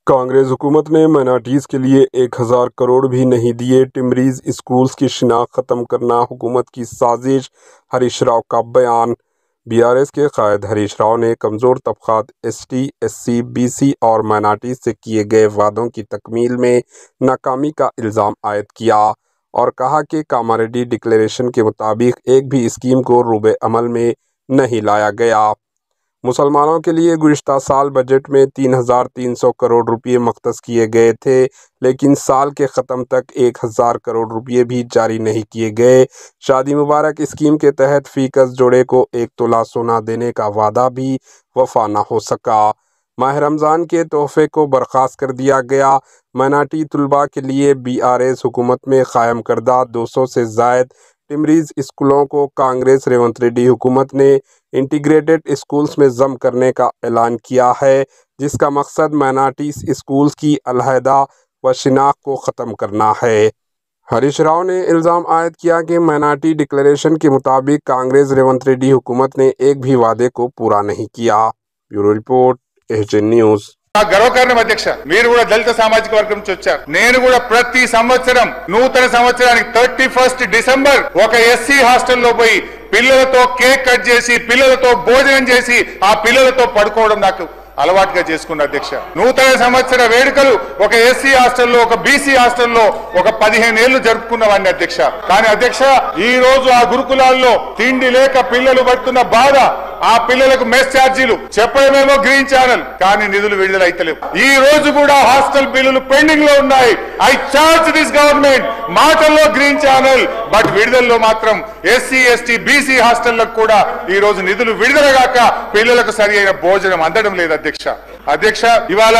कांग्रेस हुकूमत ने माइनॉरिटीज़ के लिए 1000 करोड़ भी नहीं दिए। टिमरीज स्कूल्स की शिनाख्त ख़त्म करना हुकूमत की साजिश, हरीश राव का बयान। बीआरएस के कायद हरीश राव ने कमज़ोर तबक़ात एसटी, एससी, बीसी और माइनॉरिटीज़ से किए गए वादों की तकमील में नाकामी का इल्ज़ाम आयद किया और कहा कि कामारेड्डी डिक्लेरेशन के मुताबिक एक भी स्कीम को रूबे अमल में नहीं लाया गया। मुसलमानों के लिए गुज़िश्ता साल बजट में 3300 करोड़ रुपये मख्तस किए गए थे, लेकिन साल के ख़त्म तक 1000 करोड़ रुपये भी जारी नहीं किए गए। शादी मुबारक स्कीम के तहत फ़ीकस जोड़े को 1 तोला सोना देने का वादा भी वफा न हो सका। माह रमज़ान के तोहफ़े को बर्खास्त कर दिया गया। माइनॉरिटी तलबा के लिए बीआरएस हुकूमत में क़ायम करदा 200 से ज़ायद टिमरीज स्कूलों को कांग्रेस रेवंत रेड्डी हुकूमत ने इंटीग्रेटेड स्कूल्स में ज़म करने का ऐलान किया है, जिसका मकसद माइनॉरिटी स्कूल्स की अलहदा व शिनाख्त को ख़त्म करना है। हरीश राव ने इल्ज़ाम आयद किया कि माइनॉरिटी डिक्लेरेशन के मुताबिक कांग्रेस रेवंत रेड्डी हुकूमत ने एक भी वादे को पूरा नहीं किया। Bureau report, HN news. గర్వకారణం అధ్యక్ష, మీరు కూడా దళిత సామాజిక వర్గం నుంచి వచ్చారు. నేను కూడా ప్రతి సంవత్సరం నూతన సంవత్సరానికి 31 డిసెంబర్ ఒక ఎస్సీ హాస్టల్లో పోయి పిల్లలతో కేక్ కట్ చేసి పిల్లలతో భోజనం చేసి ఆ పిల్లలతో పడుకోవడం నాకు అలవాటుగా చేసుకున్న అధ్యక్ష. నూతన సంవత్సర వేడుకలు ఒక ఎస్సీ హాస్టల్లో ఒక బీసీ హాస్టల్లో ఒక 15 ఏళ్లు జరుపుకున్నవాడిని అధ్యక్ష. కానీ అధ్యక్ష, ఈ రోజు ఆ గురుకులాల్లో తిండి లేక పిల్లలు పడుతున్న బాధ, ఆ పిల్లలకు మెస్ ఛార్జీలు చెప్పడమేమో గ్రీన్ ఛానల్, కానీ నిధులు విడుదల అయితలేవు. ఈ రోజు కూడా హాస్టల్ బిల్లులు పెండింగ్ లో ఉన్నాయి. ఐ చార్జ్ దిస్ గవర్నమెంట్, మాటల్లో గ్రీన్ ఛానల్, బట్ విడుదలలో మాత్రం ఎస్సీ, ఎస్టీ, బీసీ హాస్టళ్లకు కూడా ఈ రోజు నిధులు విడుదల గాక పిల్లలకు సరి అయిన భోజనం అందడం లేదు అధ్యక్ష. ఇవాళ